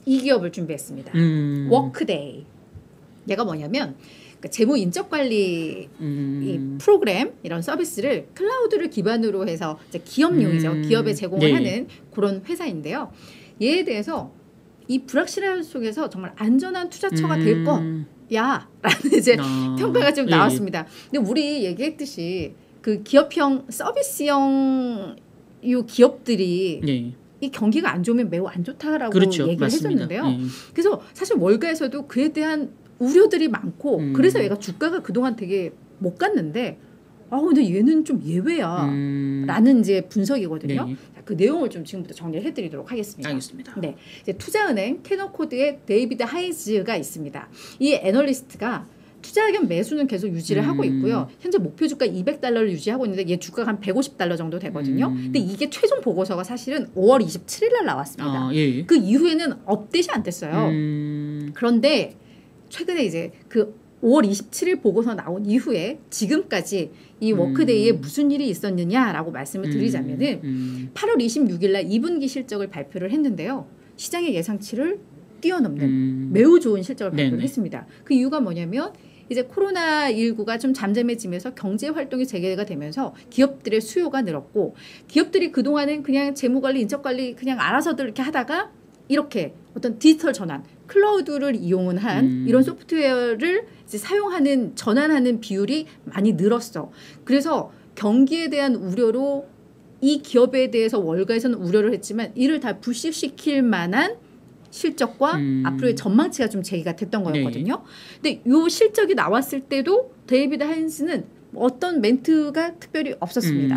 이 기업을 준비했습니다. 워크데이. 얘가 뭐냐면 재무 인적 관리 이 프로그램 이런 서비스를 클라우드를 기반으로 해서 이제 기업용이죠. 기업에 제공을 하는 그런 회사인데요. 얘에 대해서 이 불확실함 속에서 정말 안전한 투자처가 될 거야 라는 이제 평가가 좀 나왔습니다. 근데 우리 얘기했듯이 그 기업형 서비스형 이 기업들이 이 경기가 안 좋으면 매우 안 좋다라고 그렇죠. 얘기를 맞습니다. 했었는데요. 그래서 사실 월가에서도 그에 대한 우려들이 많고 그래서 얘가 주가가 그동안 되게 못 갔는데 근데 얘는 좀 예외야 라는 이제 분석이거든요. 네. 자, 그 내용을 좀 지금부터 정리를 해드리도록 하겠습니다. 알겠습니다. 네, 이제 투자은행 캐너코드의 데이비드 하이즈가 있습니다. 이 애널리스트가 투자 의견 매수는 계속 유지를 하고 있고요. 현재 목표 주가 $200를 유지하고 있는데 얘 주가가 한 $150 정도 되거든요. 근데 이게 최종 보고서가 사실은 5월 27일 날 나왔습니다. 그 이후에는 업데이트 안 됐어요. 그런데 최근에 이제 그 5월 27일 보고서 나온 이후에 지금까지 이 워크데이에 무슨 일이 있었느냐라고 말씀을 드리자면은 8월 26일 날 2분기 실적을 발표를 했는데요. 시장의 예상치를 뛰어넘는 매우 좋은 실적을 발표를 했습니다. 그 이유가 뭐냐면 이제 코로나19가 좀 잠잠해지면서 경제 활동이 재개가 되면서 기업들의 수요가 늘었고 기업들이 그동안은 그냥 재무관리, 인적관리 그냥 알아서들 이렇게 하다가 이렇게 어떤 디지털 전환, 클라우드를 이용은 한 이런 소프트웨어를 이제 사용하는 전환하는 비율이 많이 늘었어. 그래서 경기에 대한 우려로 이 기업에 대해서 월가에서는 우려를 했지만 이를 다 불식시킬 만한 실적과 앞으로의 전망치가 좀 제기가 됐던 거였거든요. 근데 이 실적이 나왔을 때도 데이비드 하인스는 어떤 멘트가 특별히 없었습니다.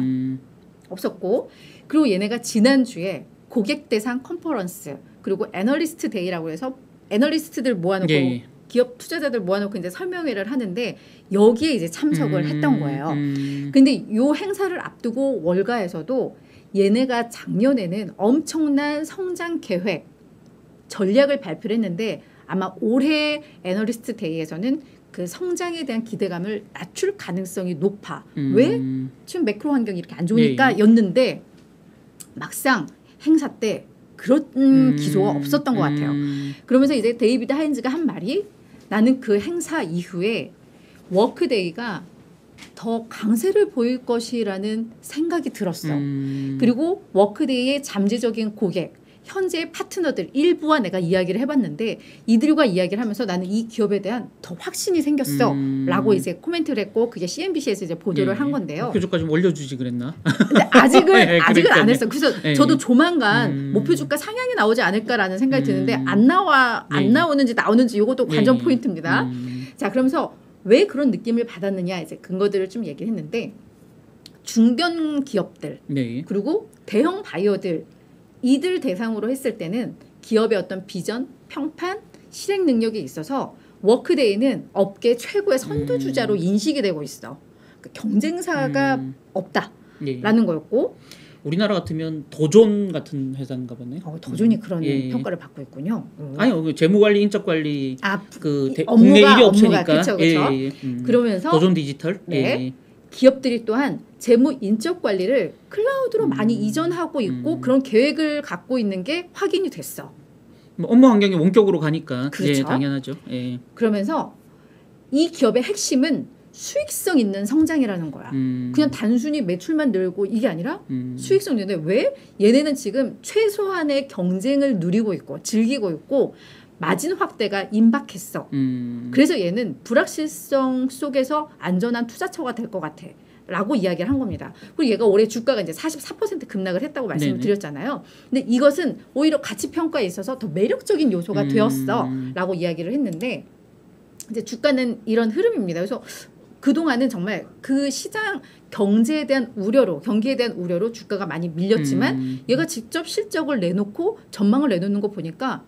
없었고 그리고 얘네가 지난주에 고객 대상 컨퍼런스 그리고 애널리스트 데이라고 해서 애널리스트들 모아놓고 기업 투자자들 모아놓고 이제 설명회를 하는데 여기에 이제 참석을 했던 거예요. 근데 이 행사를 앞두고 월가에서도 얘네가 작년에는 엄청난 성장 계획 전략을 발표를 했는데 아마 올해 애널리스트 데이에서는 그 성장에 대한 기대감을 낮출 가능성이 높아. 왜? 지금 매크로 환경이 이렇게 안 좋으니까 였는데 막상 행사 때 그런 기조가 없었던 것 같아요. 그러면서 이제 데이비드 하인즈가 한 말이 나는 그 행사 이후에 워크데이가 더 강세를 보일 것이라는 생각이 들었어. 그리고 워크데이의 잠재적인 고객 현재 파트너들 일부와 내가 이야기를 해봤는데 이들과 이야기를 하면서 나는 이 기업에 대한 더 확신이 생겼어 라고 이제 코멘트를 했고 그게 CNBC에서 이제 보도를 한 건데요. 목표 주가 좀 올려주지 그랬나? 근데 아직은 안 했어. 그래서 저도 조만간 목표 주가 상향이 나오지 않을까라는 생각이 드는데 안 나오는지 나오는지 이것도 관전 포인트입니다. 자 그러면서 왜 그런 느낌을 받았느냐 이제 근거들을 좀 얘기를 했는데 중견 기업들 그리고 대형 바이어들 이들 대상으로 했을 때는 기업의 어떤 비전, 평판, 실행 능력이 있어서 워크데이는 업계 최고의 선두주자로 인식이 되고 있어. 그러니까 경쟁사가 없다라는 거였고 우리나라 같으면 도전 같은 회사인가 보네. 도전이 그런 평가를 받고 있군요. 아니요, 재무관리, 인적관리 국내 업무가 1위 업체니까. 그쵸. 그러면서 도전 디지털. 기업들이 또한 재무 인적 관리를 클라우드로 많이 이전하고 있고 그런 계획을 갖고 있는 게 확인이 됐어. 뭐 업무 환경이 원격으로 가니까 그렇죠. 당연하죠. 그러면서 이 기업의 핵심은 수익성 있는 성장이라는 거야. 그냥 단순히 매출만 늘고 이게 아니라 수익성 있는데 왜? 얘네는 지금 최소한의 경쟁을 누리고 있고 즐기고 있고 마진 확대가 임박했어. 그래서 얘는 불확실성 속에서 안전한 투자처가 될 것 같아. 라고 이야기를 한 겁니다. 그리고 얘가 올해 주가가 이제 44% 급락을 했다고 말씀을 드렸잖아요. 근데 이것은 오히려 가치 평가에 있어서 더 매력적인 요소가 되었어. 라고 이야기를 했는데 이제 주가는 이런 흐름입니다. 그래서 그동안은 정말 그 시장 경제에 대한 우려로 경기에 대한 우려로 주가가 많이 밀렸지만 얘가 직접 실적을 내놓고 전망을 내놓는 거 보니까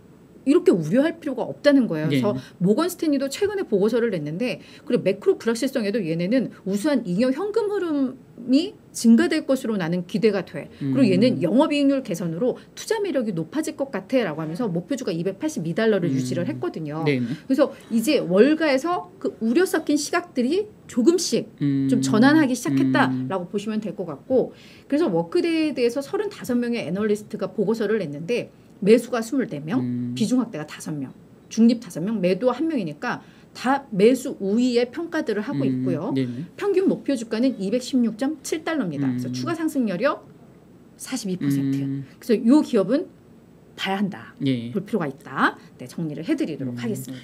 이렇게 우려할 필요가 없다는 거예요. 그래서 모건 스탠리도 최근에 보고서를 냈는데 그리고 매크로 불확실성에도 얘네는 우수한 잉여 현금 흐름이 증가될 것으로 나는 기대가 돼. 그리고 얘는 영업이익률 개선으로 투자 매력이 높아질 것 같아 라고 하면서 목표주가 $282를 유지를 했거든요. 그래서 이제 월가에서 그 우려 섞인 시각들이 조금씩 좀 전환하기 시작했다라고 보시면 될 것 같고 그래서 워크데이에 대해서 35명의 애널리스트가 보고서를 냈는데 매수가 24명, 비중확대가 5명, 중립 5명, 매도 1명이니까 다 매수 우위의 평가들을 하고 있고요. 네네. 평균 목표 주가는 216.7달러입니다. 그래서 추가 상승 여력 42%. 그래서 이 기업은 봐야 한다. 예. 볼 필요가 있다. 네, 정리를 해드리도록 하겠습니다.